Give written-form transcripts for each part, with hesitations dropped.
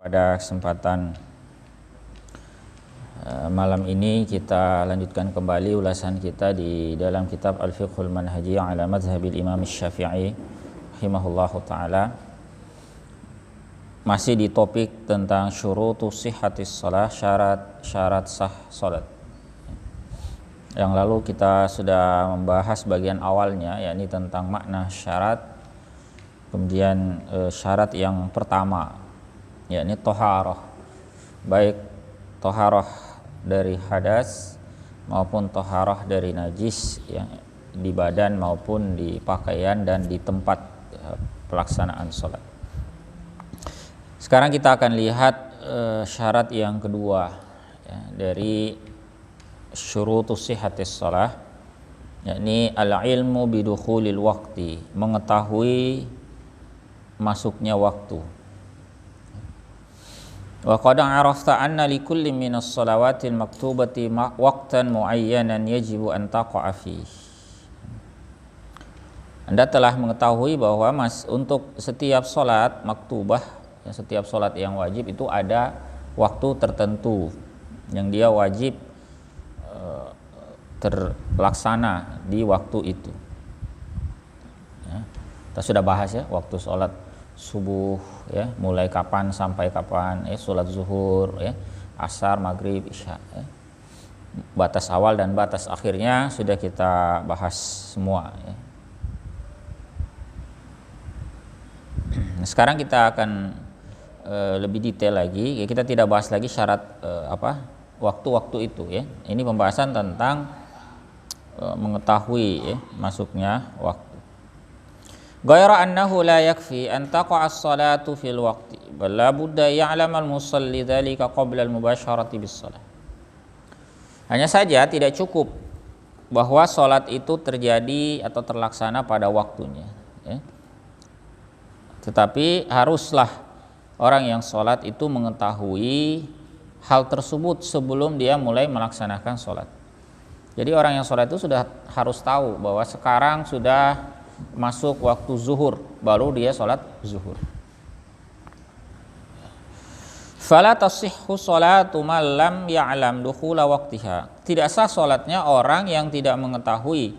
Pada kesempatan malam ini kita lanjutkan kembali ulasan kita di dalam kitab Al-Fiqhul Manhaji ala Madhhabil Imam Syafi'i rahimahullahu taala. Masih di topik tentang syurutus sihhatis shalah, syarat sah salat. Yang lalu kita sudah membahas bagian awalnya, yakni tentang makna syarat. Kemudian syarat yang pertama, yakni toharoh, baik toharoh dari hadas maupun toharoh dari najis yang di badan maupun di pakaian dan di tempat pelaksanaan sholat. Sekarang kita akan lihat syarat yang kedua ya, dari syurutus sihhatis shalah, yakni al-ilmu bidukhulil waqti, mengetahui masuknya waktu. Wa qad arafta anna likulli minas shalawatil maktubati waqtan muayyanan yajibu an taqa'a fihi. Anda telah mengetahui bahwa untuk setiap salat maktubah, ya, setiap salat yang wajib itu ada waktu tertentu yang dia wajib terlaksana di waktu itu. Ya, kita sudah bahas ya, waktu salat subuh ya, mulai kapan sampai kapan, sholat zuhur ya, asar, maghrib, isya ya. Batas awal dan batas akhirnya sudah kita bahas semua ya. Sekarang kita akan lebih detail lagi ya, kita tidak bahas lagi syarat waktu-waktu itu ya. Ini pembahasan tentang mengetahui ya, masuknya waktu. Ghaira annahu la yakfi an taqa'a as-salatu fil waqti bal la budda ya'lama al-musalli dzalika qabla al-mubasharati bis-shalah. Hanya saja tidak cukup bahwa salat itu terjadi atau terlaksana pada waktunya ya. Tetapi haruslah orang yang salat itu mengetahui hal tersebut sebelum dia mulai melaksanakan salat. Jadi orang yang salat itu sudah harus tahu bahwa sekarang sudah masuk waktu zuhur, baru dia sholat zuhur. Fala tasihhu sholatu man lam ya'lam dukhula waqtiha. Tidak sah sholatnya orang yang tidak mengetahui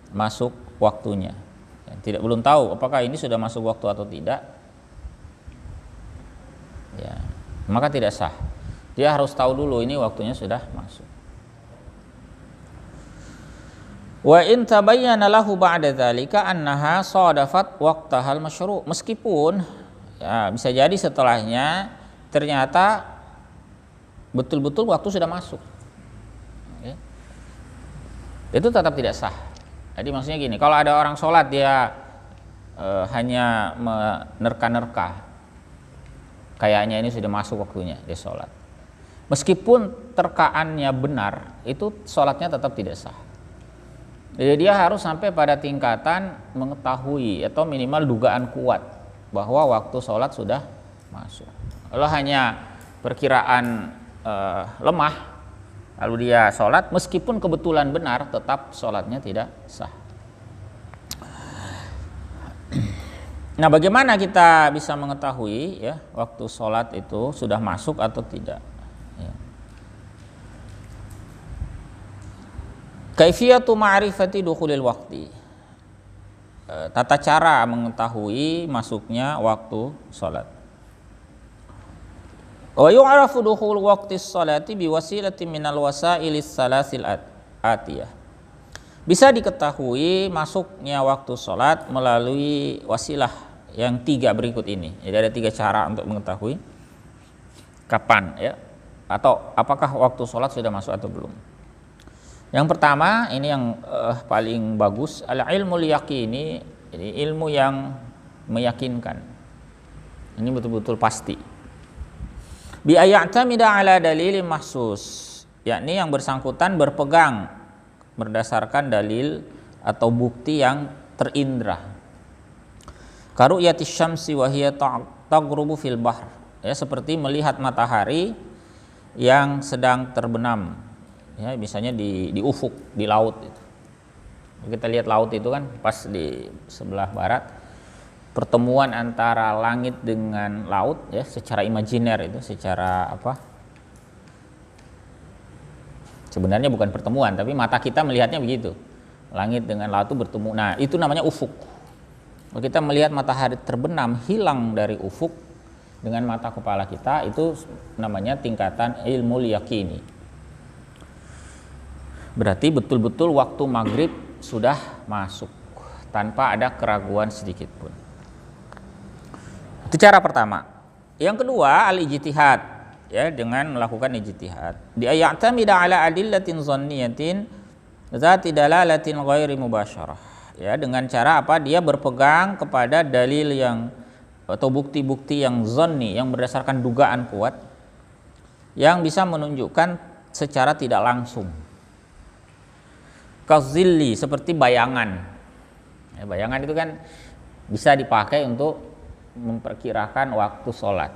masuk waktunya. Tidak, belum tahu apakah ini sudah masuk waktu atau tidak. Ya, maka tidak sah. Dia harus tahu dulu ini waktunya sudah masuk. Wa in tabayyana lahu ba'da dzalika annaha sadafat waqtahal masyru', meskipun ya, bisa jadi setelahnya ternyata betul-betul waktu sudah masuk ya. Itu tetap tidak sah. Jadi maksudnya gini, kalau ada orang sholat dia hanya menerka-nerka kayaknya ini sudah masuk waktunya, dia sholat, meskipun terkaannya benar, itu sholatnya tetap tidak sah. Jadi dia harus sampai pada tingkatan mengetahui atau minimal dugaan kuat bahwa waktu sholat sudah masuk. Kalau hanya perkiraan lemah lalu dia sholat, meskipun kebetulan benar, tetap sholatnya tidak sah. Nah, bagaimana kita bisa mengetahui ya waktu sholat itu sudah masuk atau tidak? Kaifiyatu ma'rifati dukhulil waqti. Tata cara mengetahui masuknya waktu salat. Wa yu'rafu dukhul waqtis salati biwasilatin minal wasailis salasil atiyah. Bisa diketahui masuknya waktu salat melalui wasilah yang 3 berikut ini. Jadi ada 3 cara untuk mengetahui kapan ya, atau apakah waktu salat sudah masuk atau belum. Yang pertama, ini yang paling bagus, al-ilmul yaqini, ini ilmu yang meyakinkan. Ini betul-betul pasti. Bi ay'tamida ala dalilin mahsus, yakni yang bersangkutan berpegang berdasarkan dalil atau bukti yang terindra. Karu'yatis syamsi wa hiya taghrubu fil bahr, ya, seperti melihat matahari yang sedang terbenam. Ya, misalnya di ufuk, di laut itu. Kita lihat laut itu kan pas di sebelah barat, pertemuan antara langit dengan laut ya, secara imajiner itu, secara apa? Sebenarnya bukan pertemuan, tapi mata kita melihatnya begitu. Langit dengan laut itu bertemu. Nah, itu namanya ufuk. Kalau kita melihat matahari terbenam hilang dari ufuk dengan mata kepala kita, itu namanya tingkatan ilmu yaqini. Berarti betul-betul waktu maghrib sudah masuk tanpa ada keraguan sedikit pun. Itu cara pertama. Yang kedua, al-ijtihad, ya, dengan melakukan ijtihad. Di ayyatamida ala adillatin zanniyatin zati dalalatin ghairi mubasyarah. Ya, dengan cara apa? Dia berpegang kepada dalil yang atau bukti-bukti yang zanni, yang berdasarkan dugaan kuat, yang bisa menunjukkan secara tidak langsung. Kazilli, seperti bayangan. Ya, bayangan itu kan bisa dipakai untuk memperkirakan waktu sholat.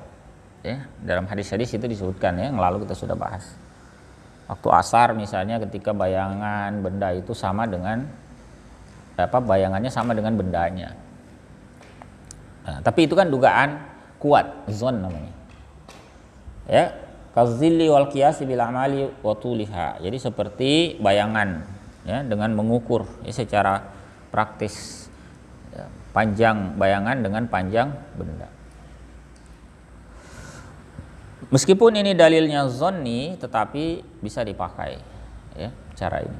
Ya, dalam hadis-hadis itu disebutkan ya, yang lalu kita sudah bahas. Waktu asar misalnya, ketika bayangan benda itu sama dengan bayangannya sama dengan bendanya. Nah, tapi itu kan dugaan kuat, zon namanya. Ya, kazilli wal qiyasi bil amali wa tuliha. Jadi seperti bayangan, ya, dengan mengukur ya, secara praktis ya, panjang bayangan dengan panjang benda. Meskipun ini dalilnya zonni, tetapi bisa dipakai ya, cara ini.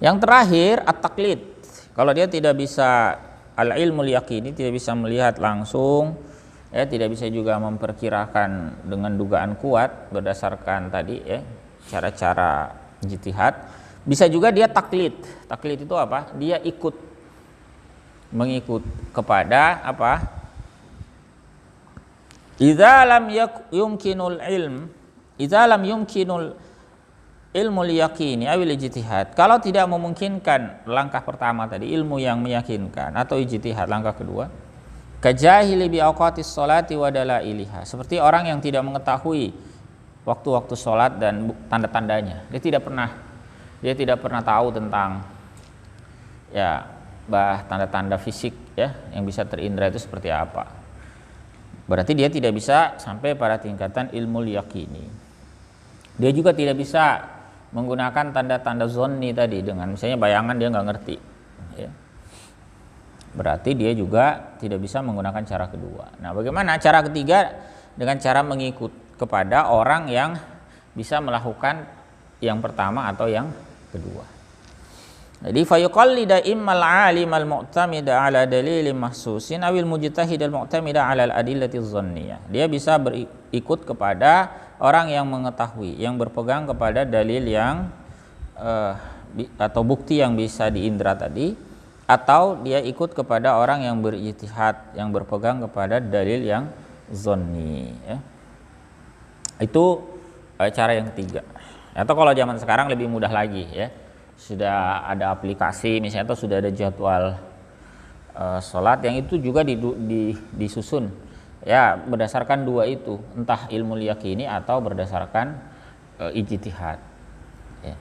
Yang terakhir at-taqlid. Kalau dia tidak bisa al-ilmul yaqini, tidak bisa melihat langsung ya, tidak bisa juga memperkirakan dengan dugaan kuat berdasarkan tadi ya, cara-cara ijtihad. Bisa juga dia taklid. Taklid itu apa? Dia mengikut kepada apa? Idza lam yumkinul ilmu yaqini awil ijtihad. Kalau tidak memungkinkan langkah pertama tadi, ilmu yang meyakinkan, atau ijtihad langkah kedua, kajahili bi awqatis sholati wa dalailiha. Seperti orang yang tidak mengetahui waktu-waktu sholat dan tanda-tandanya. Dia tidak pernah tahu tentang ya tanda-tanda fisik ya yang bisa terindra itu seperti apa. Berarti dia tidak bisa sampai pada tingkatan ilmu yaqini. Dia juga tidak bisa menggunakan tanda-tanda zonni tadi, dengan misalnya bayangan dia nggak ngerti ya. Berarti dia juga tidak bisa menggunakan cara kedua. Nah, bagaimana cara ketiga? Dengan cara mengikut kepada orang yang bisa melakukan yang pertama atau yang kedua. Jadi fayuqallida immal alimal mu'tamida ala dalilin mahsusin awil mujtahidal mu'tamida ala al-adillati dhanniyah. Dia bisa berikut kepada orang yang mengetahui, yang berpegang kepada dalil yang atau bukti yang bisa diindra tadi, atau dia ikut kepada orang yang berijtihad, yang berpegang kepada dalil yang zanni ya. Itu cara yang ketiga. Atau kalau zaman sekarang lebih mudah lagi ya. Sudah ada aplikasi misalnya, atau sudah ada jadwal sholat yang itu juga disusun ya berdasarkan dua itu, entah ilmu yaqini atau berdasarkan ijtihad ya.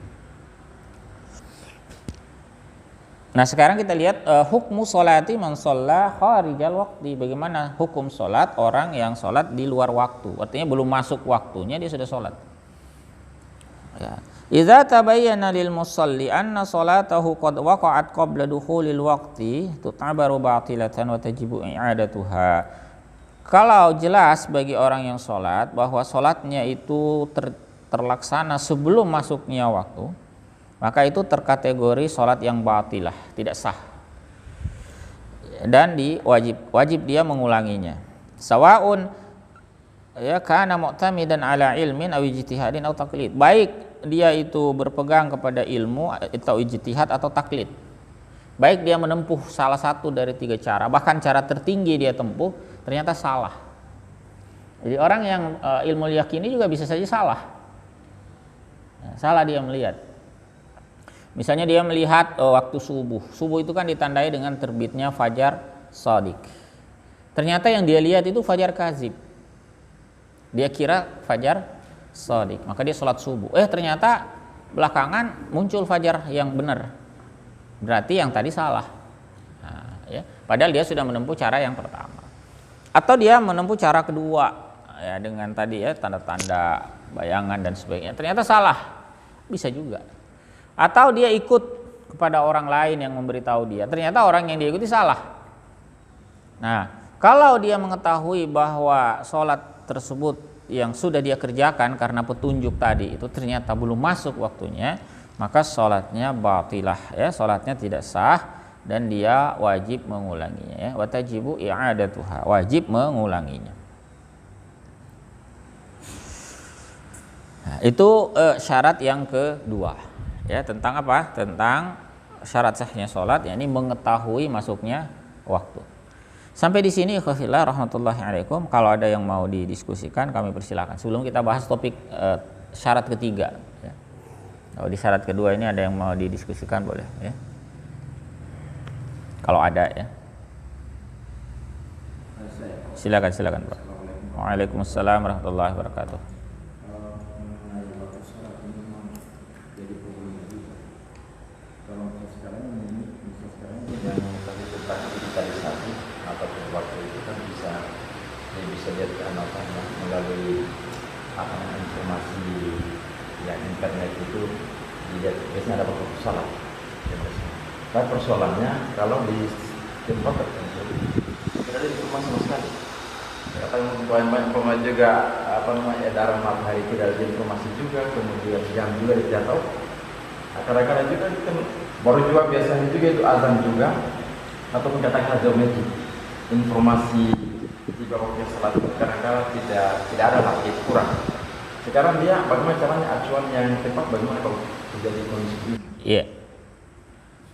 Nah, sekarang kita lihat hukmu sholati man shalla kharijal waqti. Bagaimana hukum sholat orang yang sholat di luar waktu, artinya belum masuk waktunya dia sudah sholat ya. Idza tabayyana lil musalli anna salatahu qad waqa'at qabla dukhulil waqti tutabaru batilatan wa tajibu i'adatuha. Kalau jelas bagi orang yang sholat bahwa sholatnya itu terlaksana sebelum masuknya waktu, maka itu terkategori sholat yang batilah, tidak sah, dan wajib dia mengulanginya. Sawaun ya kana mu'tamidan ala ilmin aw ijtihadin aw taqlid. Baik dia itu berpegang kepada ilmu atau ijtihad atau taklid. Baik dia menempuh salah satu dari tiga cara, bahkan cara tertinggi dia tempuh ternyata salah. Jadi orang yang ilmu yaqini juga bisa saja salah. Salah dia melihat. Misalnya dia melihat waktu subuh. Subuh itu kan ditandai dengan terbitnya fajar shadiq. Ternyata yang dia lihat itu fajar kazib. Dia kira fajar shadiq, maka dia sholat subuh. Ternyata belakangan muncul fajar yang benar. Berarti yang tadi salah. Nah, ya. Padahal dia sudah menempuh cara yang pertama. Atau dia menempuh cara kedua, ya dengan tadi ya tanda-tanda bayangan dan sebagainya. Ternyata salah, bisa juga. Atau dia ikut kepada orang lain yang memberitahu dia. Ternyata orang yang dia ikuti salah. Nah, kalau dia mengetahui bahwa sholat tersebut yang sudah dia kerjakan karena petunjuk tadi itu ternyata belum masuk waktunya, maka sholatnya batilah, ya, sholatnya tidak sah dan dia wajib mengulanginya, ya. Watajibu i'adatuha, wajib mengulanginya. Nah, itu syarat yang kedua, ya, tentang apa? Tentang syarat sahnya sholat, yakni mengetahui masuknya waktu. Sampai di sini ikhwafillah rahmatullahi alaikum. Kalau ada yang mau didiskusikan kami persilakan. Sebelum kita bahas topik syarat ketiga, ya. Kalau di syarat kedua ini ada yang mau didiskusikan boleh, ya. Kalau ada, ya. Silakan Pak. Waalaikumsalam warahmatullahi wabarakatuh. Melalui informasi ya internet itu dilihat biasanya ada persoalan. Tapi persoalannya kalau di tempat tertentu tidak ada informasi sama sekali. Kata banyak pemain juga edaran matahari tidak ada informasi juga, kemudian jam juga tidak tahu. Kadang-kadang juga baru juga biasanya juga itu azan juga ataupun katakanlah geometri informasi di bawahnya salat kadang-kadang tidak ada lagi, kurang. Sekarang dia bagaimana caranya acuan yang tepat bagaimana kalau terjadi kondisi ini? Iya.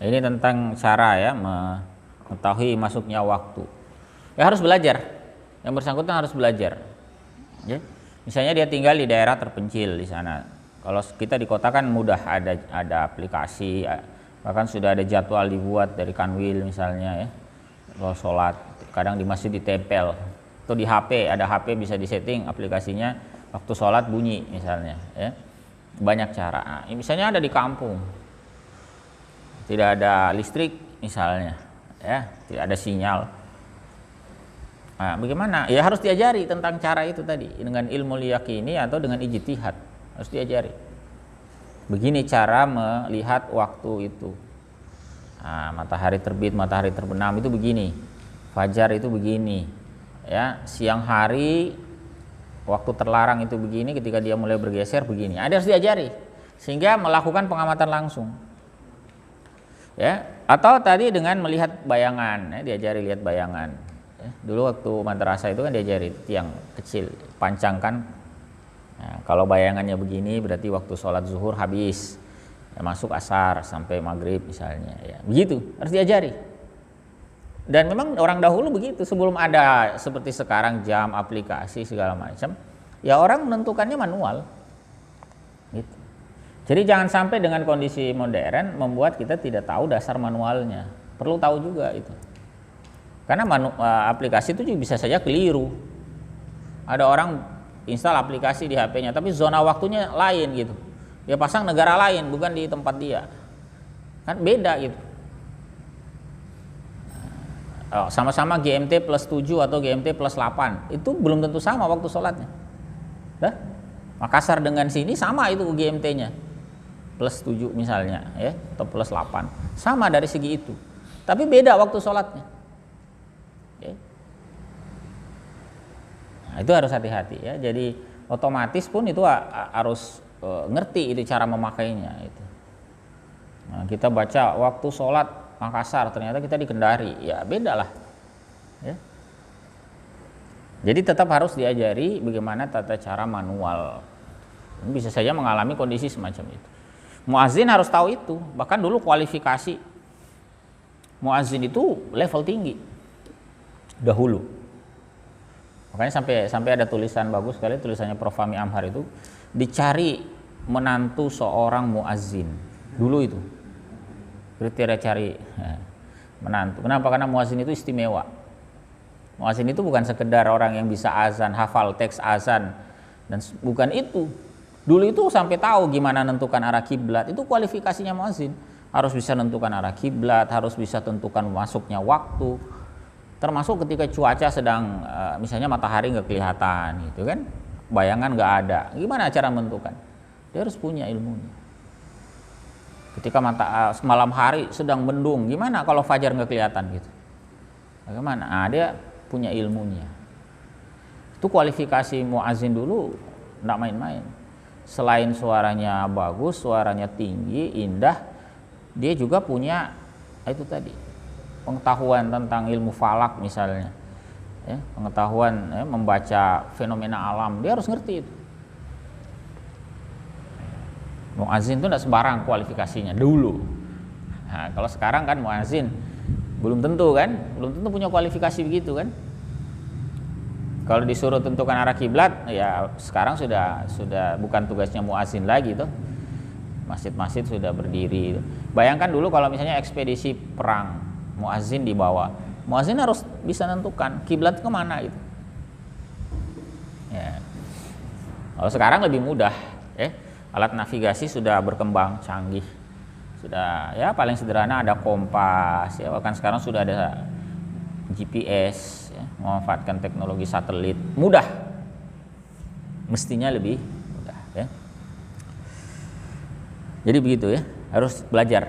Ini tentang cara ya mengetahui masuknya waktu. Ya harus belajar. Yang bersangkutan harus belajar. Ya. Misalnya dia tinggal di daerah terpencil di sana. Kalau kita di kota kan mudah, ada aplikasi, bahkan sudah ada jadwal dibuat dari Kanwil misalnya, ya. Kalau sholat, kadang di masjid ditempel. Atau di HP, ada HP bisa disetting aplikasinya waktu sholat bunyi misalnya, ya. Banyak cara. Nah, misalnya ada di kampung, tidak ada listrik misalnya, ya, tidak ada sinyal. Nah, bagaimana? Ya harus diajari tentang cara itu tadi dengan ilmu liyaqini atau dengan ijtihad, harus diajari. Begini cara melihat waktu itu. Nah, matahari terbit, matahari terbenam itu begini. Fajar itu begini. Ya, siang hari waktu terlarang itu begini, ketika dia mulai bergeser begini. Ada harus diajari sehingga melakukan pengamatan langsung. Ya, atau tadi dengan melihat bayangan, ya, diajari lihat bayangan. Ya, dulu waktu madrasah itu kan diajari tiang kecil, pancangkan. Nah, kalau bayangannya begini berarti waktu sholat zuhur habis, ya, masuk asar sampai maghrib misalnya, ya. Begitu harus diajari. Dan memang orang dahulu begitu, sebelum ada seperti sekarang jam, aplikasi segala macam, ya orang menentukannya manual. Gitu. Jadi jangan sampai dengan kondisi modern membuat kita tidak tahu dasar manualnya. Perlu tahu juga itu. Karena aplikasi itu juga bisa saja keliru. Ada orang install aplikasi di HP-nya, tapi zona waktunya lain gitu. Dia pasang negara lain, bukan di tempat dia. Kan beda gitu. Sama-sama GMT plus 7 atau GMT plus 8, itu belum tentu sama waktu sholatnya. Makassar dengan sini sama itu GMT-nya. Plus 7 misalnya, ya, atau plus 8. Sama dari segi itu. Tapi beda waktu sholatnya. Ya. Nah, itu harus hati-hati, ya. Jadi otomatis pun itu harus ngerti itu cara memakainya itu. Nah, kita baca waktu sholat Makassar, ternyata kita di Kendari, ya beda lah, ya. Jadi tetap harus diajari bagaimana tata cara manual. Bisa saja mengalami kondisi semacam itu. Muazzin harus tahu itu. Bahkan dulu kualifikasi muazzin itu level tinggi dahulu. Makanya sampai ada tulisan bagus sekali, tulisannya Prof. Fahmi Amhar itu, dicari menantu seorang muazzin dulu itu. Kriteria cari menantu. Kenapa? Karena muazzin itu istimewa. Muazzin itu bukan sekedar orang yang bisa azan, hafal teks azan, dan bukan itu. Dulu itu sampai tahu gimana menentukan arah kiblat. Itu kualifikasinya muazzin. Harus bisa menentukan arah kiblat, harus bisa tentukan masuknya waktu. Termasuk ketika cuaca sedang misalnya matahari nggak kelihatan gitu kan, bayangan nggak ada, gimana cara menentukan? Dia harus punya ilmunya. Ketika malam hari sedang mendung, gimana kalau fajar nggak kelihatan gitu? Bagaimana? Dia punya ilmunya. Itu kualifikasi muazin dulu nggak main-main. Selain suaranya bagus, suaranya tinggi, indah, dia juga punya itu tadi, pengetahuan tentang ilmu falak misalnya, ya, pengetahuan membaca fenomena alam, dia harus ngerti itu. Muazin itu tidak sembarang kualifikasinya dulu. Nah, kalau sekarang kan muazin belum tentu kan, belum tentu punya kualifikasi begitu kan. Kalau disuruh tentukan arah kiblat, ya sekarang sudah bukan tugasnya muazin lagi tuh. Masjid-masjid sudah berdiri. Bayangkan dulu kalau misalnya ekspedisi perang, muazin dibawa, muazin harus bisa menentukan kiblat kemana gitu. Ya. Kalau sekarang lebih mudah, ya. Alat navigasi sudah berkembang canggih, sudah ya paling sederhana ada kompas, ya bahkan sekarang sudah ada GPS, ya, memanfaatkan teknologi satelit, mudah, mestinya lebih mudah, ya. Jadi begitu ya, harus belajar,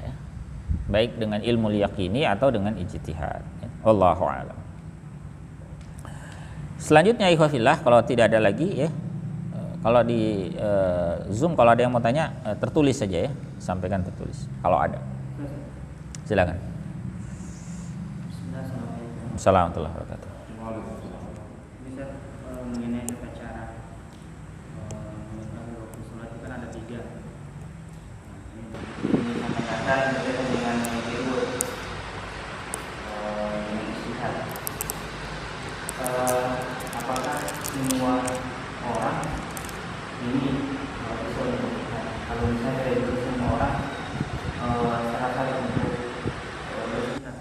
ya. Baik dengan ilmu liyaqini atau dengan ijtihad, ya. Wallahu a'lam. Selanjutnya ikhwafillah, kalau tidak ada lagi ya, kalau di Zoom kalau ada yang mau tanya tertulis saja ya, sampaikan tertulis kalau ada. Silakan. Assalamualaikum warahmatullahi wabarakatuh. Bisa mengenai tata cara mengetahui waktu sholat itu kan ada 3. Ini kata-kata yang berkaitan dengan figur dengan istihad. Apakah semua orang ini bisa untuk istihad? Kalau misalnya dari semua orang salah untuk beristihad.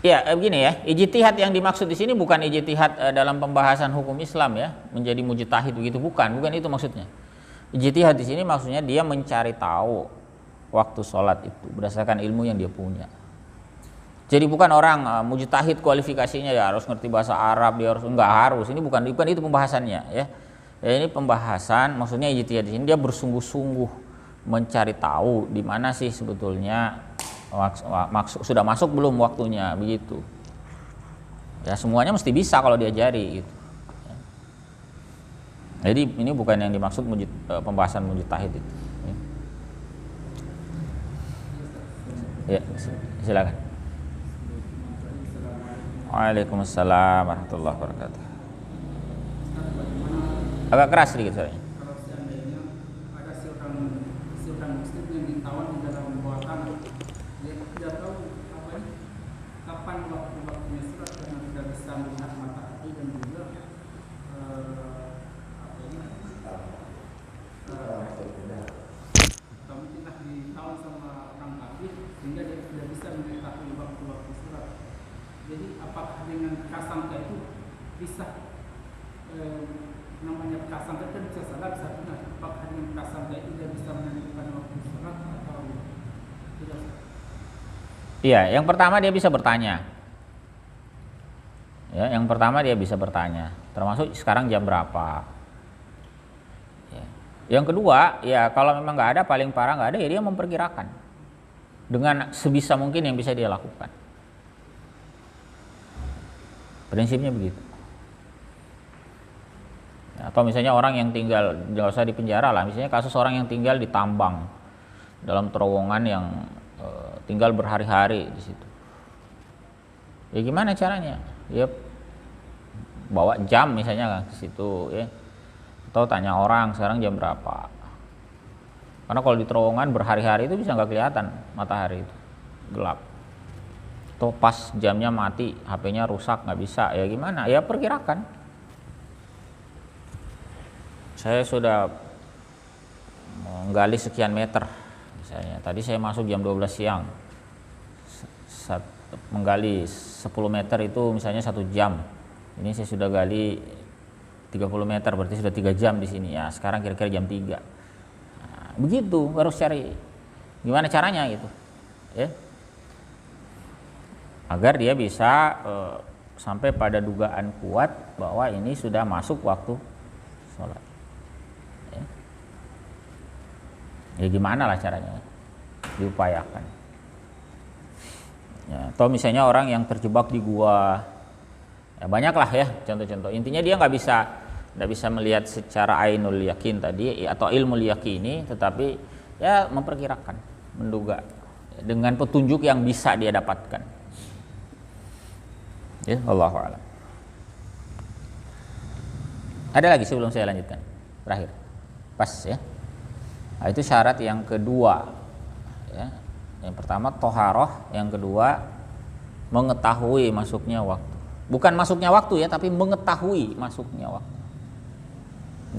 Ya, begini ya, ijtihad yang dimaksud di sini bukan ijtihad dalam pembahasan hukum Islam ya, menjadi mujtahid begitu, bukan itu maksudnya. Ijtihad di sini maksudnya dia mencari tahu waktu sholat itu berdasarkan ilmu yang dia punya. Jadi bukan orang mujtahid kualifikasinya ya harus ngerti bahasa Arab, dia harus enggak harus. Ini bukan itu pembahasannya ya. Ini pembahasan maksudnya ijtihad di sini dia bersungguh-sungguh mencari tahu di mana sih sebetulnya sudah masuk belum waktunya begitu. Ya semuanya mesti bisa kalau diajari gitu. Jadi ini bukan yang dimaksud pembahasan mujtahid itu. Ya, silakan. Waalaikumsalam warahmatullahi wabarakatuh. Agak keras sedikit soalnya. Kalau seandainya ada seorang muslim yang ditawan di dalam buatan, dia tidak tahu kapan waktunya sholat karena tidak bisa melihat matahari dan juga atau mungkinlah ditawan sama orang kafir sehingga dia tidak bisa mengetahui waktu-waktu sholat. Jadi apakah dengan prasangka itu bisa namanya prasangka kan bisa salah bisa benar, apakah dengan prasangka itu dia bisa menentukan waktu sholat atau tidak? Iya, yang pertama dia bisa bertanya. Ya, yang pertama dia bisa bertanya, termasuk sekarang jam berapa. Ya. Yang kedua, ya kalau memang nggak ada, paling parah nggak ada, ya dia memperkirakan dengan sebisa mungkin yang bisa dia lakukan. Prinsipnya begitu. Atau misalnya orang yang tinggal, nggak usah di penjara lah, misalnya kasus orang yang tinggal di tambang dalam terowongan yang tinggal berhari-hari di situ. Ya gimana caranya? Ya bawa jam misalnya ke situ ya. Atau tanya orang sekarang jam berapa. Karena kalau di terowongan berhari-hari itu bisa nggak kelihatan matahari itu, gelap. Atau pas jamnya mati, HP-nya rusak nggak bisa, ya gimana? Ya perkirakan. Saya sudah menggali sekian meter misalnya. Tadi saya masuk jam 12 siang. Menggali 10 meter itu misalnya 1 jam. Ini saya sudah gali 30 meter, berarti sudah 3 jam di sini. Ya, sekarang kira-kira jam 3. Nah, begitu harus cari gimana caranya gitu. Ya. agar dia bisa sampai pada dugaan kuat bahwa ini sudah masuk waktu sholat. Ya gimana lah caranya, diupayakan. Ya, atau misalnya orang yang terjebak di gua, ya banyak lah ya contoh-contoh. Intinya dia nggak bisa melihat secara ainul yakin tadi atau ilmu yakini, tetapi ya memperkirakan, menduga dengan petunjuk yang bisa dia dapatkan. Ya, Allahu a'lam. Ada lagi sebelum saya lanjutkan? Terakhir. Pas ya. Nah, itu syarat yang kedua. Ya. Yang pertama toharoh, yang kedua mengetahui masuknya waktu. Bukan masuknya waktu ya, tapi mengetahui masuknya waktu.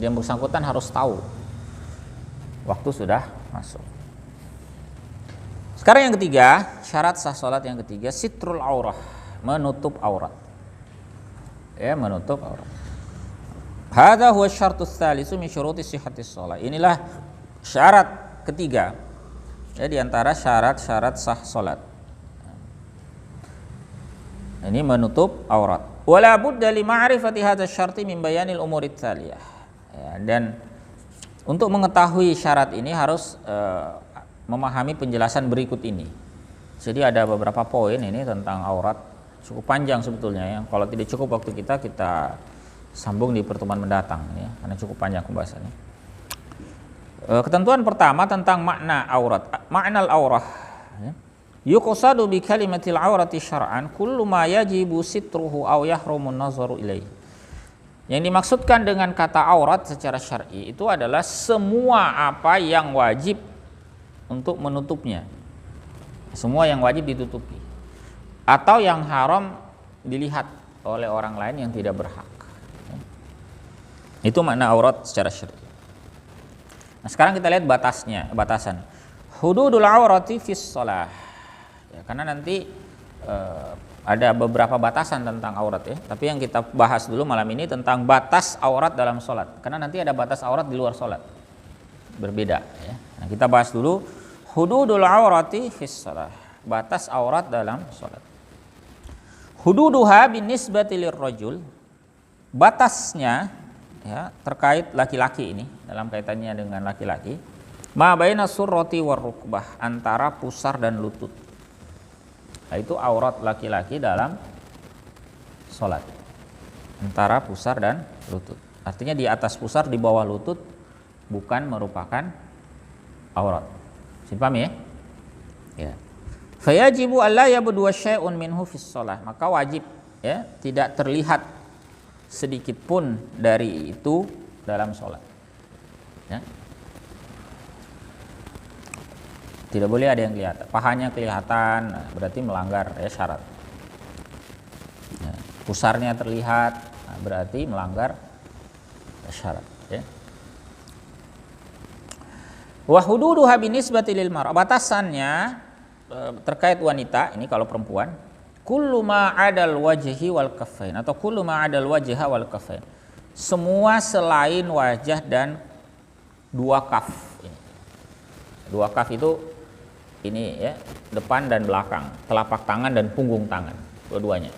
Yang bersangkutan harus tahu waktu sudah masuk. Sekarang yang ketiga, syarat sah salat yang ketiga, sitrul aurah, menutup aurat. Ya, menutup aurat. Hadza huwa syartus tsalisu min syurutis sihhatis shalah. Inilah syarat ketiga ya di antara syarat-syarat sah salat. Ini menutup aurat. Wala budda li ma'rifati hadzal syarti min bayanil umurit tsaliyah. Ya, dan untuk mengetahui syarat ini harus memahami penjelasan berikut ini. Jadi ada beberapa poin ini tentang aurat, cukup panjang sebetulnya ya. Kalau tidak cukup waktu kita sambung di pertemuan mendatang ya, karena cukup panjang pembahasannya. Ketentuan pertama tentang makna aurat, makna al-aurah. Yuqsadu bi kalimatil aurati syar'an kullu ma yajibu sitruhu aw yahrumu an-nazaru ilaihi. Yang dimaksudkan dengan kata aurat secara syar'i itu adalah semua apa yang wajib untuk menutupnya. Semua yang wajib ditutupi atau yang haram dilihat oleh orang lain yang tidak berhak. Itu makna aurat secara syar'i. Nah, sekarang kita lihat batasan. Hududul aurati fis shalah. Ya, karena nanti ada beberapa batasan tentang aurat ya. Tapi yang kita bahas dulu malam ini tentang batas aurat dalam sholat. Karena nanti ada batas aurat di luar sholat. Berbeda ya. Nah, kita bahas dulu hududul aurati fis shalah. Batas aurat dalam sholat. Hududuha binisbati lirrajul. Batasnya ya, terkait laki-laki ini, dalam kaitannya dengan laki-laki, ma baina surrati war rukbah, antara pusar dan lutut. Nah, itu aurat laki-laki dalam sholat, antara pusar dan lutut. Artinya di atas pusar, di bawah lutut bukan merupakan aurat. Paham ya? Ya. Fayajibu alla yabdu syai'un minhu fis shalah. Maka wajib ya tidak terlihat sedikit pun dari itu dalam sholat ya. Tidak boleh ada yang kelihatan, pahanya kelihatan, nah, berarti melanggar ya syarat ya. Pusarnya terlihat, nah, berarti melanggar syarat ya. Wa hududuha binisbati lil mar'ah, batasannya terkait wanita ini kalau perempuan, kullu ma adal wajhi wal kaffain atau kullu ma adal wajha wal kaffain. Semua selain wajah dan dua kaf. Dua kaf itu ini ya, depan dan belakang, telapak tangan dan punggung tangan, dua-duanya.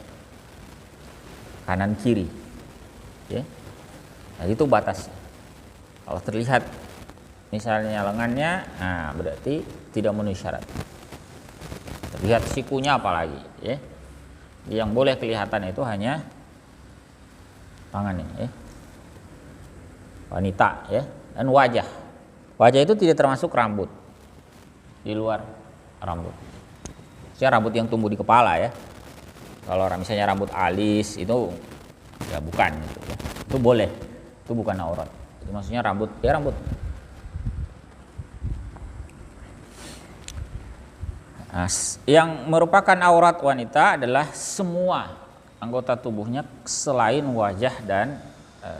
Kanan kiri. Ya. Nah, itu batasnya. Kalau terlihat misalnya lengannya, nah berarti tidak memenuhi syarat. Terlihat sikunya apalagi, ya. Yang boleh kelihatan itu hanya tangannya, ya. Wanita, ya, dan wajah. Wajah itu tidak termasuk rambut, di luar rambut. Maksudnya rambut yang tumbuh di kepala ya. Kalau misalnya rambut alis itu ya bukan gitu ya. Itu boleh, itu bukan aurat. Jadi maksudnya rambut ya rambut. Nah, yang merupakan aurat wanita adalah semua anggota tubuhnya selain wajah dan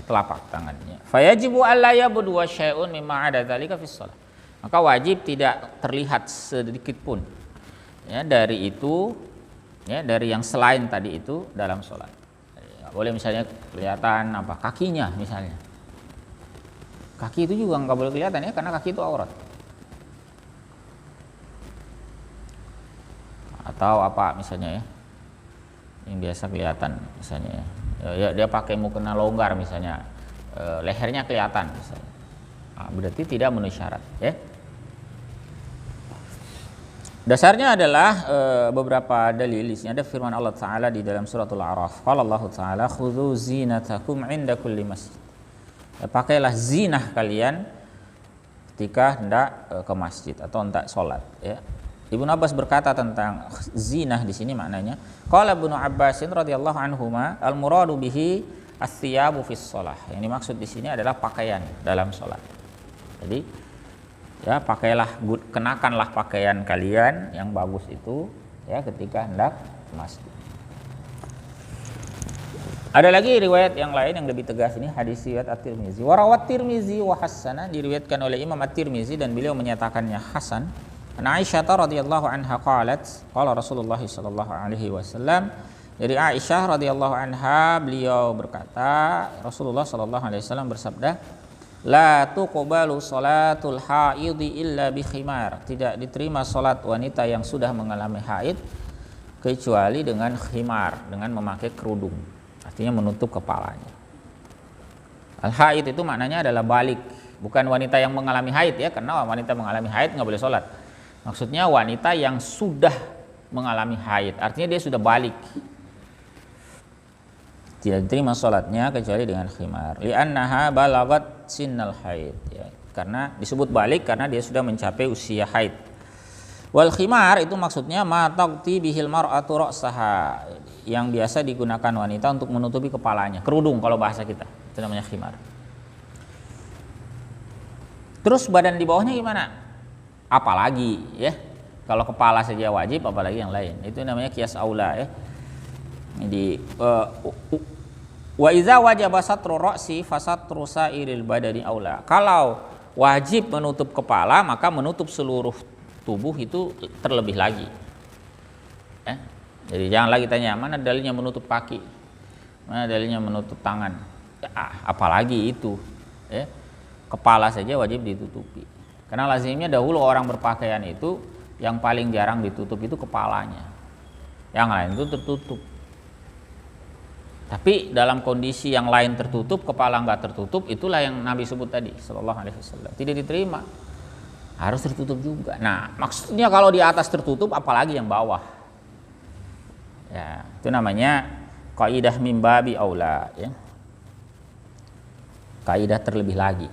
telapak tangannya. Fayajibu alla yabdu syai'un mimma ada dzalika fis shalah. Maka wajib tidak terlihat sedikit pun ya dari itu ya, dari yang selain tadi itu dalam sholat. Ya, boleh misalnya kelihatan apa kakinya misalnya. Kaki itu juga nggak boleh kelihatan ya, karena kaki itu aurat. Atau apa misalnya ya, yang biasa kelihatan misalnya ya, dia pakai mukena longgar misalnya, lehernya kelihatan misalnya, berarti tidak memenuhi syarat ya. Dasarnya adalah beberapa dalil. Di sini ada firman Allah Ta'ala di dalam suratul A'raf. Qala Allah Ta'ala khudhu zinatakum 'inda kulli masjid. Ya, pakailah zinah kalian ketika hendak ke masjid atau hendak sholat ya. Ibnu Abbas berkata tentang zinah di sini maknanya, qala Ibnu Abbas radhiyallahu anhuma al-muradu bihi as-thiyabu fis shalah. Yang dimaksud di sini adalah pakaian dalam sholat. Jadi ya, kenakanlah pakaian kalian yang bagus itu ya ketika hendak ke masjid. Ada lagi riwayat yang lain yang lebih tegas, ini hadis riwayat At-Tirmizi. Wa rawat Tirmizi wa hasana, diriwayatkan oleh Imam At-Tirmizi dan beliau menyatakannya hasan. An Aisyah radhiyallahu anha qalat, qala Rasulullah sallallahu alaihi wasallam. Dari Aisyah radhiyallahu anha beliau berkata, Rasulullah sallallahu alaihi wasallam bersabda, la tuqbalu salatul haidhi illa bi khimar. Tidak diterima salat wanita yang sudah mengalami haid kecuali dengan khimar, dengan memakai kerudung. Artinya menutup kepalanya. Al-haid itu maknanya adalah balik, bukan wanita yang mengalami haid ya, karena wanita mengalami haid nggak boleh sholat. Maksudnya wanita yang sudah mengalami haid, artinya dia sudah balik. Tidak diterima sholatnya kecuali dengan khimar. Li'annaha balagat sinnal haid ya. Karena disebut balik karena dia sudah mencapai usia haid. Wal khimar itu maksudnya ma taqti bihil mar'atu ra'saha, yang biasa digunakan wanita untuk menutupi kepalanya, kerudung kalau bahasa kita, itu namanya khimar. Terus badan di bawahnya gimana? Apalagi ya, kalau kepala saja wajib apalagi yang lain, itu namanya qiyas aula ya. Jadi wa iza wajaba satru ra'si fasatru sa'iril badani aula. Kalau wajib menutup kepala, maka menutup seluruh tubuh itu terlebih lagi. Jadi jangan lagi tanya mana dalilnya menutup kaki, mana dalilnya menutup tangan. Ya, apalagi itu. Ya. Kepala saja wajib ditutupi. Karena lazimnya dahulu orang berpakaian itu yang paling jarang ditutup itu kepalanya. Yang lain itu tertutup. Tapi dalam kondisi yang lain tertutup, kepala enggak tertutup, itulah yang Nabi sebut tadi sallallahu alaihi wasallam. Tidak diterima. Harus tertutup juga. Nah, maksudnya kalau di atas tertutup apalagi yang bawah. Ya, itu namanya kaidah min babi aula ya. Kaidah terlebih lagi.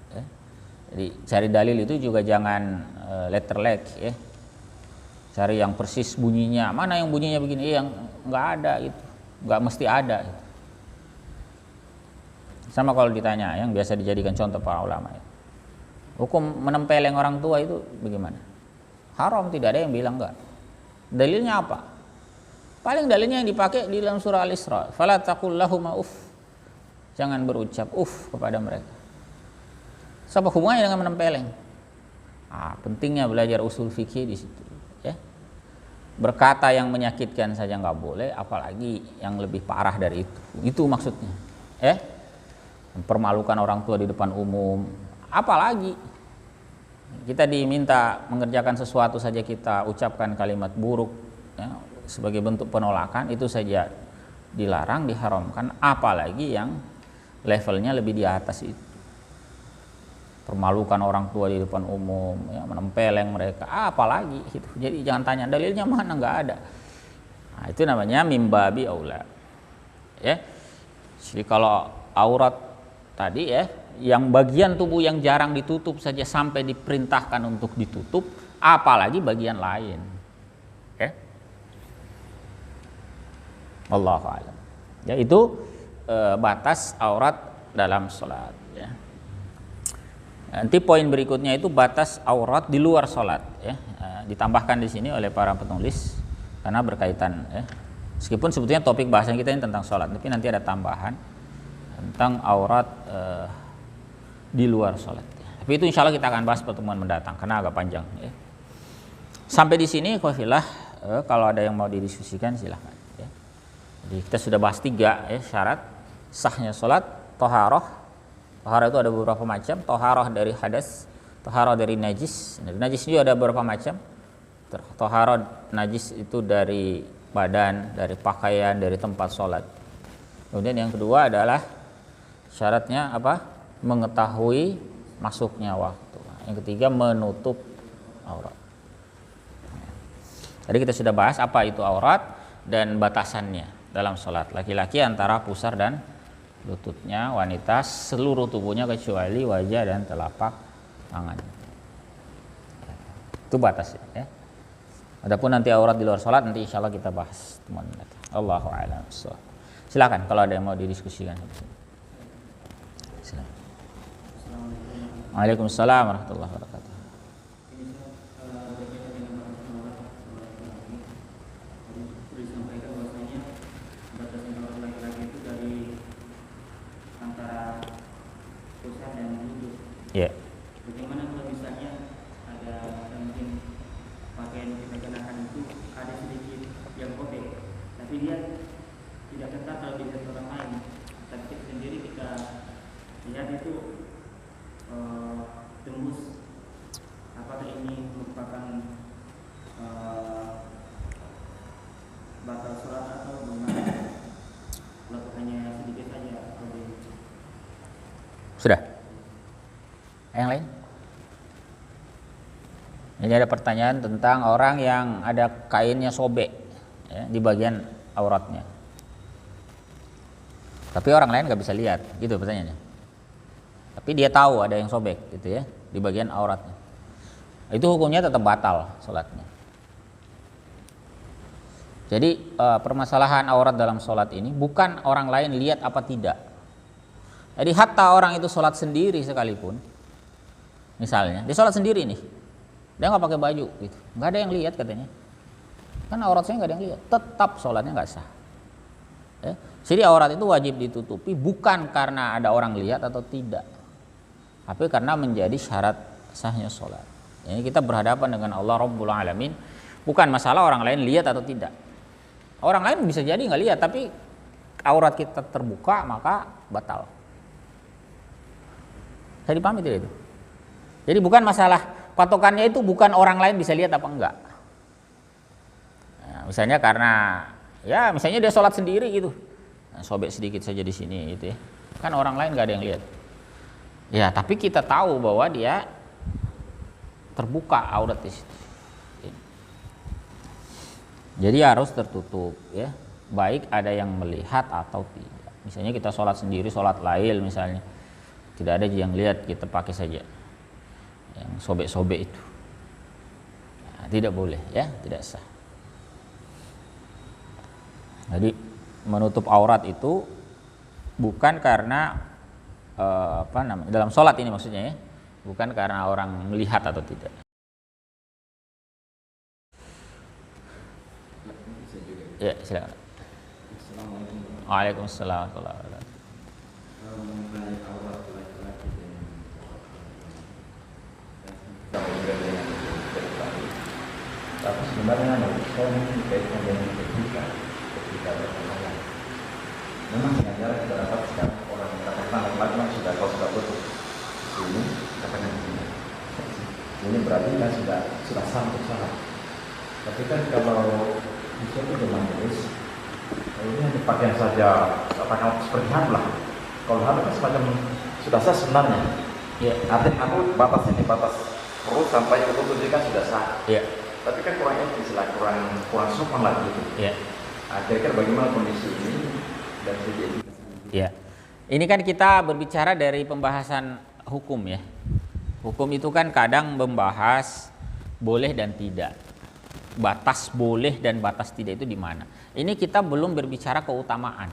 Ya. Jadi cari dalil itu juga jangan letter leg ya. Cari yang persis bunyinya. Mana yang bunyinya begini? Yang enggak ada itu. Nggak mesti ada. Sama kalau ditanya yang biasa dijadikan contoh para ulama ya. Hukum menempeleng orang tua itu bagaimana? Haram, tidak ada yang bilang enggak. Dalilnya apa? Paling dalilnya yang dipakai di dalam surah Al-Isra, fala taqul lahum uff. Jangan berucap uff kepada mereka. Apa hubungannya dengan menempeleng? Pentingnya belajar usul fikih di situ ya. Berkata yang menyakitkan saja nggak boleh, apalagi yang lebih parah dari itu maksudnya mempermalukan orang tua di depan umum, apalagi kita diminta mengerjakan sesuatu saja kita ucapkan kalimat buruk ya, sebagai bentuk penolakan, itu saja dilarang, diharamkan, apalagi yang levelnya lebih di atas itu, permalukan orang tua di depan umum ya, menempeleng mereka, apalagi itu. Jadi jangan tanya dalilnya mana, nggak ada. Nah, itu namanya mimbabi aula ya. Jadi kalau aurat tadi ya, yang bagian tubuh yang jarang ditutup saja sampai diperintahkan untuk ditutup, apalagi bagian lain ya. Wallahu a'lam ya. Itu batas aurat dalam sholat ya. Nanti poin berikutnya itu batas aurat di luar sholat ya. Ditambahkan di sini oleh para penulis karena berkaitan ya. Meskipun sebetulnya topik bahasan kita ini tentang sholat, tapi nanti ada tambahan tentang aurat di luar sholat ya. Tapi itu insya Allah kita akan bahas pertemuan mendatang karena agak panjang ya. Sampai di sini ikhwafillah, kalau ada yang mau didiskusikan silahkan ya. Jadi kita sudah bahas 3 ya syarat sahnya sholat. Toharoh. Toharah itu ada beberapa macam. Toharah dari hadas, toharah dari najis. Najis juga ada beberapa macam. Toharah najis itu dari badan, dari pakaian, dari tempat sholat. Kemudian yang kedua adalah syaratnya apa? Mengetahui masuknya waktu. Yang ketiga menutup aurat. Tadi kita sudah bahas apa itu aurat dan batasannya dalam sholat. Laki-laki antara pusar dan lututnya, wanita seluruh tubuhnya kecuali wajah dan telapak tangan. Itu batasnya ya. Adapun nanti aurat di luar sholat nanti insya Allah kita bahas teman. Allahu a'lam. Silakan kalau ada yang mau didiskusikan. Silakan. Waalaikumsalam warahmatullahi wabarakatuh. Ya. Bagaimana kalau misalnya ada mungkin pakaian yang kita kenakan itu ada sedikit yang robek, tapi dia tidak ketat kalau dilihat orang lain, tapi kita sendiri kita lihat itu tembus. Apakah ini merupakan batal sholat atau bagaimana? Kalau hanya sedikit saja robek. Sudah. Yang lain? Ini ada pertanyaan tentang orang yang ada kainnya sobek ya, di bagian auratnya. Tapi orang lain nggak bisa lihat, gitu pertanyaannya. Tapi dia tahu ada yang sobek, gitu ya, di bagian auratnya. Itu hukumnya tetap batal sholatnya. Jadi permasalahan aurat dalam sholat ini bukan orang lain lihat apa tidak. Jadi hatta orang itu sholat sendiri sekalipun, misalnya dia sholat sendiri nih, dia nggak pakai baju, gitu, nggak ada yang lihat katanya, kan aurat saya nggak ada yang lihat, tetap sholatnya nggak sah. Ya. Jadi aurat itu wajib ditutupi bukan karena ada orang lihat atau tidak, tapi karena menjadi syarat sahnya sholat. Ini kita berhadapan dengan Allah Rabbul Alamin, bukan masalah orang lain lihat atau tidak. Orang lain bisa jadi nggak lihat, tapi aurat kita terbuka maka batal. Saya dipahami tidak itu? Jadi bukan masalah patokannya itu bukan orang lain bisa lihat apa enggak. Nah, misalnya karena ya misalnya dia sholat sendiri gitu, nah, sobek sedikit saja di sini gitu ya, kan orang lain nggak ada yang lihat. Ya tapi kita tahu bahwa dia terbuka aurat di situ. Jadi harus tertutup ya, baik ada yang melihat atau tidak. Misalnya kita sholat sendiri, sholat lail misalnya, tidak ada yang lihat, kita pakai saja yang sobek-sobek itu. Nah, tidak boleh ya, tidak sah. Jadi menutup aurat itu bukan karena dalam sholat ini maksudnya ya, bukan karena orang melihat atau tidak. Ya, silakan. Assalamualaikum. Waalaikumsalam warahmatullahi wabarakatuh. Mengenai aurat laki-laki dan tapi sebenarnya saya ingin dikaitkan dengan ketika berkenalan. Memang sengaja kita dapat sekarang orang yang katakan laki-laki sudah tutup ini katakan begini. Ini berarti kan sudah sah untuk sholat. Tapi kan kalau di suatu majelis ini hanya pakaian saja, katakan seperti lah. Kalau hal kan semacam sudah sah sebenarnya. Ya, artinya aku batas ini batas perut sampai ke lutut kan sudah sah. Ya. Tapi kan kurang etis lah, kurang sopan lagi gitu. Ya. Nah, kira-kira bagaimana kondisi ini dan segi etika? Ya. Ini kan kita berbicara dari pembahasan hukum ya. Hukum itu kan kadang membahas boleh dan tidak. Batas boleh dan batas tidak itu di mana? Ini kita belum berbicara keutamaan.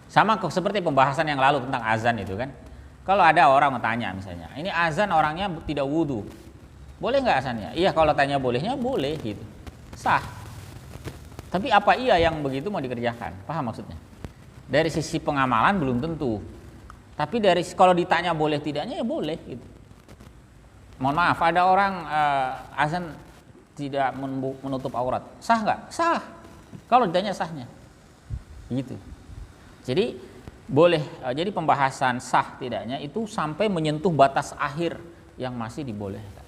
Sama seperti pembahasan yang lalu tentang azan itu kan. Kalau ada orang bertanya misalnya, ini azan orangnya tidak wudu, boleh nggak azannya? Iya, kalau tanya bolehnya boleh gitu, sah. Tapi apa iya yang begitu mau dikerjakan? Paham maksudnya? Dari sisi pengamalan belum tentu. Tapi kalau ditanya boleh tidaknya ya boleh gitu. Mohon maaf, ada orang azan tidak menutup aurat, sah nggak? Sah. Kalau ditanya sahnya, gitu. Jadi boleh. Jadi pembahasan sah tidaknya itu sampai menyentuh batas akhir yang masih dibolehkan.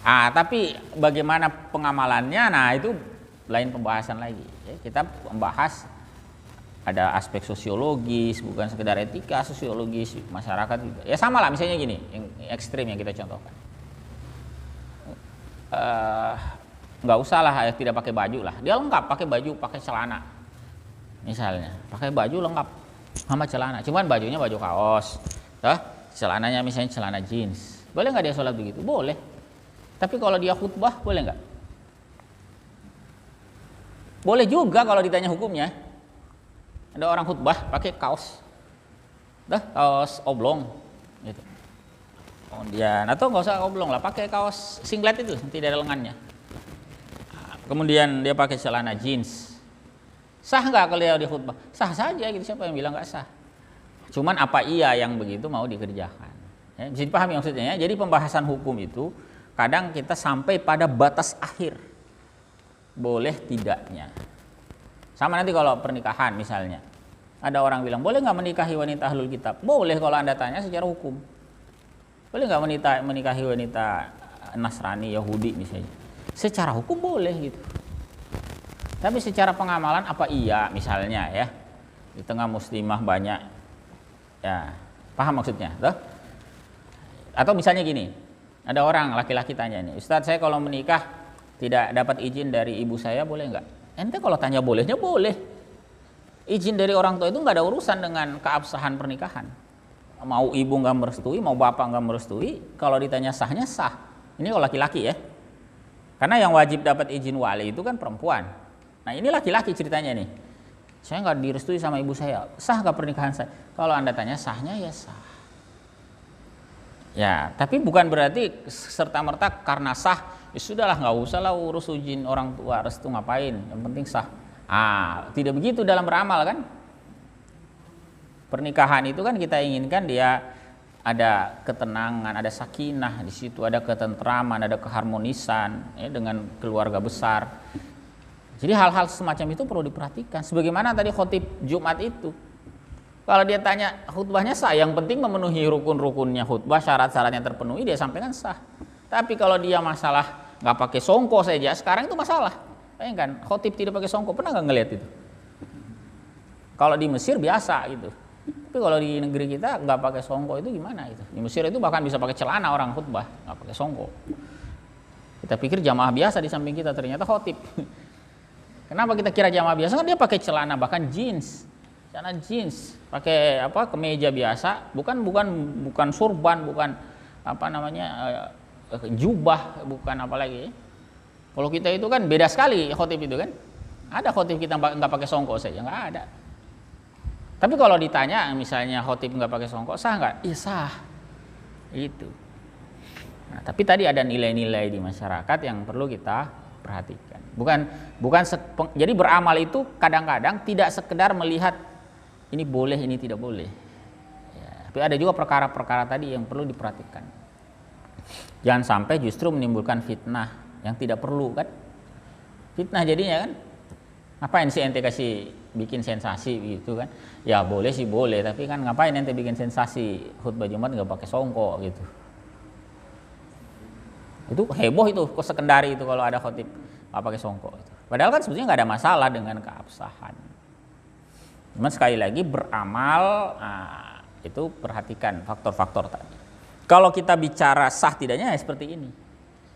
Tapi bagaimana pengamalannya? Nah itu lain pembahasan lagi. Ya, kita membahas ada aspek sosiologis, bukan sekedar etika, sosiologis masyarakat juga. Ya sama lah, misalnya gini, yang ekstrim yang kita contohkan. Nggak usah lah tidak pakai baju lah, dia lengkap pakai baju, pakai celana, misalnya pakai baju lengkap sama celana, cuman bajunya baju kaos, celananya misalnya celana jeans, boleh nggak dia sholat begitu? Boleh. Tapi kalau dia khutbah boleh nggak? Boleh juga kalau ditanya hukumnya. Ada orang khutbah pakai kaos, kaos oblong, gitu. Kemudian atau nggak usah oblong lah, pakai kaos singlet itu tidak ada lengannya. Kemudian dia pakai celana jeans, sah nggak kalau dia di khutbah? Sah saja gitu, siapa yang bilang nggak sah? Cuman apa iya yang begitu mau dikerjakan? Ya, bisa dipahami maksudnya ya. Jadi pembahasan hukum itu kadang kita sampai pada batas akhir, boleh tidaknya. Sama nanti kalau pernikahan misalnya, ada orang bilang boleh nggak menikahi wanita ahlul kitab? Boleh kalau Anda tanya secara hukum. Boleh nggak menikahi wanita Nasrani, Yahudi misalnya? Secara hukum boleh gitu. Tapi secara pengamalan apa iya misalnya ya, di tengah muslimah banyak, ya paham maksudnya? Tuh? Atau misalnya gini, ada orang laki-laki tanya nih, Ustadz saya kalau menikah tidak dapat izin dari ibu saya boleh nggak? Ente kalau tanya bolehnya boleh. Izin dari orang tua itu nggak ada urusan dengan keabsahan pernikahan. Mau ibu nggak merestui, mau bapak nggak merestui, kalau ditanya sahnya sah. Ini kalau laki-laki ya. Karena yang wajib dapat izin wali itu kan perempuan. Nah ini laki-laki ceritanya nih. Saya nggak direstui sama ibu saya, sah nggak pernikahan saya? Kalau Anda tanya sahnya ya sah. Ya, tapi bukan berarti serta-merta karena sah ya sudahlah nggak usah lah urus izin orang tua, restu ngapain, yang penting sah. Tidak begitu dalam beramal kan. Pernikahan itu kan kita inginkan dia ada ketenangan, ada sakinah di situ, ada ketentraman, ada keharmonisan ya, dengan keluarga besar. Jadi hal-hal semacam itu perlu diperhatikan. Sebagaimana tadi khotib Jumat itu, kalau dia tanya khutbahnya sah, yang penting memenuhi rukun-rukunnya khutbah, syarat-syaratnya terpenuhi, dia sampaikan sah. Tapi kalau dia masalah nggak pakai songko saja, sekarang itu masalah. Bayangkan, khotib tidak pakai songko, pernah nggak ngelihat itu? Kalau di Mesir biasa gitu. Tapi kalau di negeri kita nggak pakai songko itu gimana itu? Di Mesir itu bahkan bisa pakai celana orang khutbah, nggak pakai songko. Kita pikir jamaah biasa di samping kita, ternyata khotib. Kenapa kita kira jamaah biasa? Kan dia pakai celana, bahkan jeans, celana jeans, pakai kemeja biasa, bukan surban, bukan jubah, bukan apa lagi. Kalau kita itu kan beda sekali khotib itu kan. Ada khotib kita nggak pakai songko saja, nggak ada. Tapi kalau ditanya misalnya khotib nggak pakai songkok sah nggak? Iya sah. Itu. Nah, tapi tadi ada nilai-nilai di masyarakat yang perlu kita perhatikan. Jadi beramal itu kadang-kadang tidak sekedar melihat ini boleh, ini tidak boleh. Ya, tapi ada juga perkara-perkara tadi yang perlu diperhatikan. Jangan sampai justru menimbulkan fitnah yang tidak perlu kan? Fitnah jadinya kan? Ngapain sih ente kasih bikin sensasi gitu kan? Ya boleh sih boleh, tapi kan ngapain ente bikin sensasi khutbah Jumat nggak pakai songkok gitu? Itu heboh itu, kok sekendari itu kalau ada khotib nggak pakai songkok. Itu. Padahal kan sebetulnya nggak ada masalah dengan keabsahan. Cuman sekali lagi beramal, itu perhatikan faktor-faktor tadi. Kalau kita bicara sah tidaknya ya seperti ini.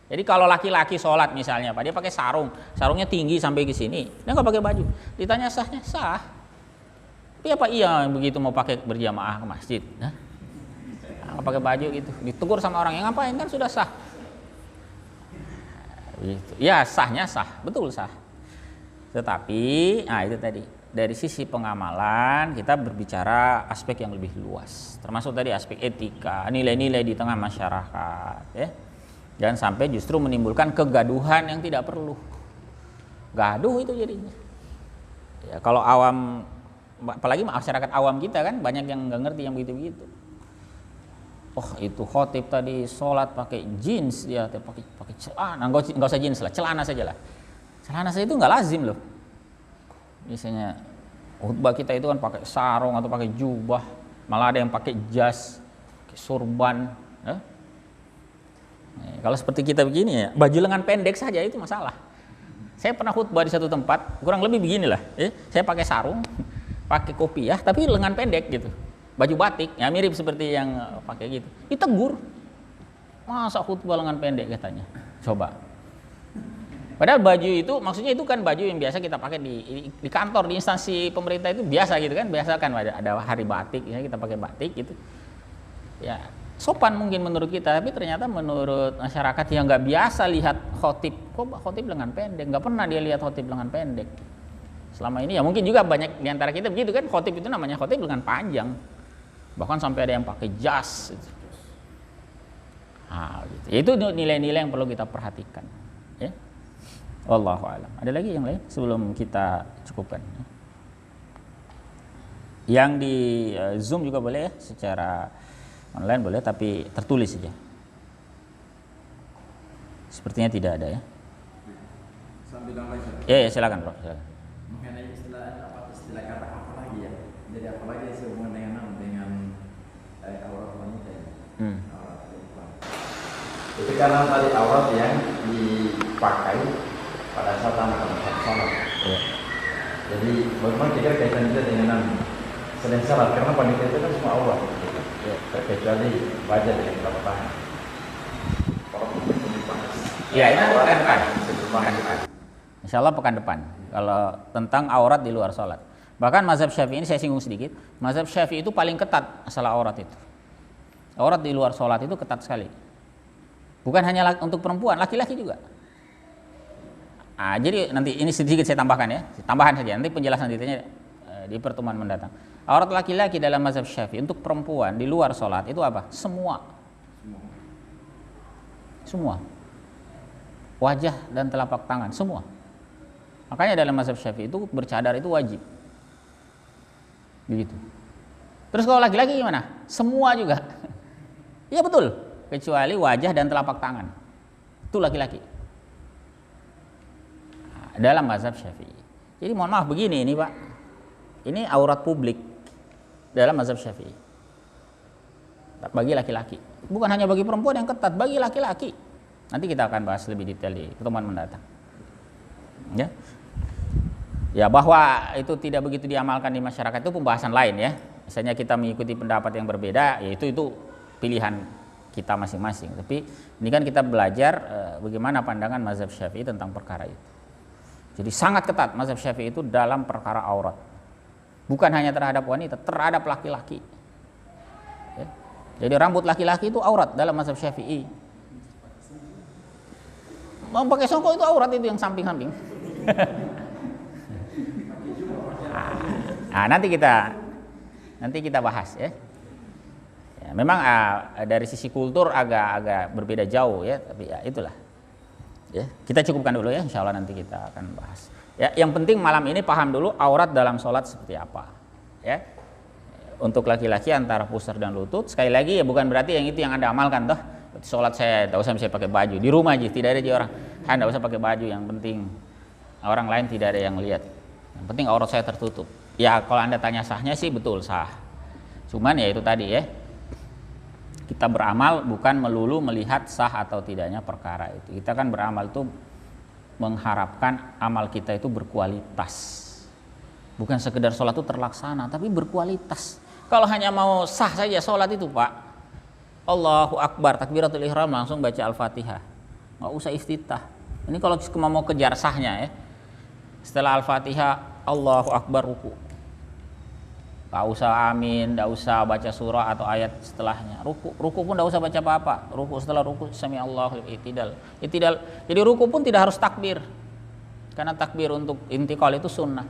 Jadi kalau laki-laki sholat misalnya, dia pakai sarungnya tinggi sampai ke sini, dia nggak pakai baju. Ditanya sahnya sah. Tapi apa iya begitu mau pakai berjamaah ke masjid? Nggak pakai baju gitu, ditegur sama orang yang ngapain kan sudah sah. Gitu. Ya sahnya sah, betul sah. Tetapi, itu tadi dari sisi pengamalan kita berbicara aspek yang lebih luas, termasuk tadi aspek etika, nilai-nilai di tengah masyarakat. Ya. Jangan sampai justru menimbulkan kegaduhan yang tidak perlu. Gaduh itu jadinya. Ya, kalau awam, apalagi masyarakat awam kita kan banyak yang nggak ngerti yang begitu-begitu. Oh itu khotib tadi sholat pakai jeans, dia pakai celana, nggak usah jeans lah, celana saja lah. Celana saja itu nggak lazim loh. Biasanya khutbah kita itu kan pakai sarung atau pakai jubah, malah ada yang pakai jas, pakai sorban. Kalau seperti kita begini ya, baju lengan pendek saja itu masalah. Saya pernah khutbah di satu tempat, kurang lebih beginilah. Saya pakai sarung, pakai kopiah, tapi lengan pendek gitu. Baju batik, ya mirip seperti yang pakai gitu. Ditegur. Masa khutbah lengan pendek katanya. Coba. Padahal baju itu, maksudnya itu kan baju yang biasa kita pakai di kantor, di instansi pemerintah itu biasa gitu kan. Biasa kan ada hari batik, ya kita pakai batik gitu. Ya, sopan mungkin menurut kita, tapi ternyata menurut masyarakat yang nggak biasa lihat khotib, kok khotib lengan pendek, nggak pernah dia lihat khotib lengan pendek. Selama ini ya mungkin juga banyak diantara kita begitu kan, khotib itu namanya khotib lengan panjang, bahkan sampai ada yang pakai jas. Gitu. Nah, gitu. Itu nilai-nilai yang perlu kita perhatikan. Ya. Wallahu a'lam. Ada lagi yang lain sebelum kita cukupkan? Yang di Zoom juga boleh ya, secara online boleh, tapi tertulis saja. Sepertinya tidak ada ya. Sambil lagi. Ya, silakan Bro. Silakan. Mengenai istilah kata apa lagi ya? Jadi apa lagi yang sehubungan dengan aurat wanita ya? Aurat perempuan. Itu karena tadi aurat yang dipakai pada saat anak sholat. Ya. Jadi bagaimana kira kaitan kita dengan selain sholat, karena wanita itu kan semua aurat. Ya, terkecuali wajah dengan telapak tangan. Kalau itu dibahas. Ya, itu pekan depan. Pekan. Insya Allah pekan depan. Kalau tentang aurat di luar sholat. Bahkan mazhab Syafi'i ini saya singgung sedikit. Mazhab Syafi'i itu paling ketat masalah aurat itu. Aurat di luar sholat itu ketat sekali. Bukan hanya untuk perempuan, laki-laki juga. Jadi nanti ini sedikit saya tambahkan ya. Tambahan saja. Nanti penjelasan detailnya di pertemuan mendatang. Aurat laki-laki dalam mazhab Syafi'i untuk perempuan di luar sholat itu apa? Semua. Wajah dan telapak tangan, semua. Makanya dalam mazhab Syafi'i itu bercadar itu wajib. Begitu. Terus kalau laki-laki gimana? Semua juga. Iya betul, kecuali wajah dan telapak tangan. Itu laki-laki. Dalam mazhab Syafi'i. Jadi mohon maaf begini ini Pak. Ini aurat publik dalam mazhab Syafi'i. Bagi laki-laki. Bukan hanya bagi perempuan yang ketat, bagi laki-laki. Nanti kita akan bahas lebih detail di pertemuan mendatang. Ya. Ya, bahwa itu tidak begitu diamalkan di masyarakat itu pembahasan lain ya. Misalnya kita mengikuti pendapat yang berbeda, yaitu itu pilihan kita masing-masing. Tapi ini kan kita belajar bagaimana pandangan mazhab Syafi'i tentang perkara itu. Jadi sangat ketat mazhab Syafi'i itu dalam perkara aurat. Bukan hanya terhadap wanita, terhadap laki-laki. Ya. Jadi rambut laki-laki itu aurat dalam mazhab Syafi'i. Mau pakai songkok itu aurat, itu yang samping-samping. Nanti kita bahas ya. Ya memang dari sisi kultur agak berbeda jauh ya, tapi ya itulah. Ya, kita cukupkan dulu ya, insya Allah nanti kita akan bahas. Ya, yang penting malam ini paham dulu aurat dalam sholat seperti apa. Ya, untuk laki-laki antara pusar dan lutut. Sekali lagi ya bukan berarti yang itu yang Anda amalkan toh. Sholat saya tidak usah saya pakai baju di rumah aja, tidak ada di orang. Anda usah pakai baju, yang penting orang lain tidak ada yang lihat. Yang penting aurat saya tertutup. Ya kalau Anda tanya sahnya sih betul sah. Cuman ya itu tadi ya. Kita beramal bukan melulu melihat sah atau tidaknya perkara itu. Kita kan beramal itu mengharapkan amal kita itu berkualitas. Bukan sekedar sholat itu terlaksana, tapi berkualitas. Kalau hanya mau sah saja sholat itu Pak, Allahu Akbar, takbiratul ihram langsung baca Al-Fatihah. Nggak usah iftitah. Ini kalau cuma mau kejar sahnya ya. Setelah Al-Fatihah, Allahu Akbar ruku. Nggak usah amin, nggak usah baca surah atau ayat setelahnya. Ruku pun nggak usah baca apa-apa. Ruku setelah ruku sami Allahu i'tidal. Jadi ruku pun tidak harus takbir. Karena takbir untuk intiqal itu sunnah.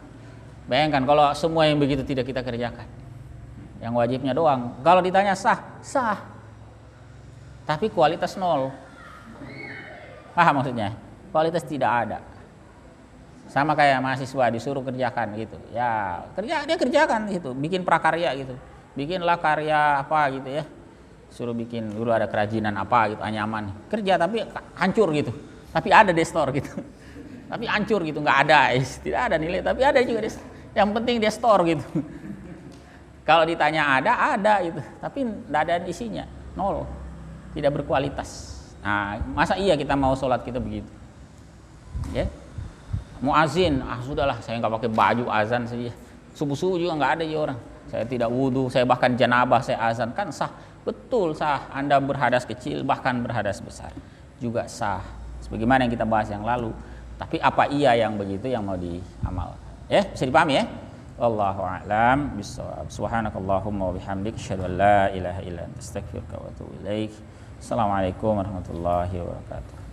Bayangkan kalau semua yang begitu tidak kita kerjakan. Yang wajibnya doang. Kalau ditanya sah. Tapi kualitas nol. Maksudnya? Kualitas tidak ada. Sama kayak mahasiswa disuruh kerjakan gitu. Ya, dia kerjakan gitu, bikin prakarya gitu. Bikinlah karya apa gitu ya. Suruh bikin dulu ada kerajinan apa gitu, anyaman. Kerja tapi hancur gitu. Tapi ada desktop gitu. Tapi hancur gitu, nggak ada. Tidak ada nilai, tapi ada juga desktop. Yang penting dia store gitu. Kalau ditanya ada gitu. Tapi nggak ada isinya, nol. Tidak berkualitas. Nah, masa iya kita mau sholat kita begitu? Ya. muazin, sudahlah saya nggak pakai baju azan saja. Subuh-subuh juga nggak ada ya orang. Saya tidak wudhu, saya bahkan janabah saya azan, kan sah. Betul sah. Anda berhadas kecil bahkan berhadas besar juga sah. Sebagaimana yang kita bahas yang lalu. Tapi apa iya yang begitu yang mau diamal? Ya, bisa dipahami ya? Wallahu a'lam bishawab. Subhanakallahumma wa bihamdik asyhadu an la ilaha illa anta astaghfiruka wa atubu ilaik. Assalamualaikum warahmatullahi wabarakatuh.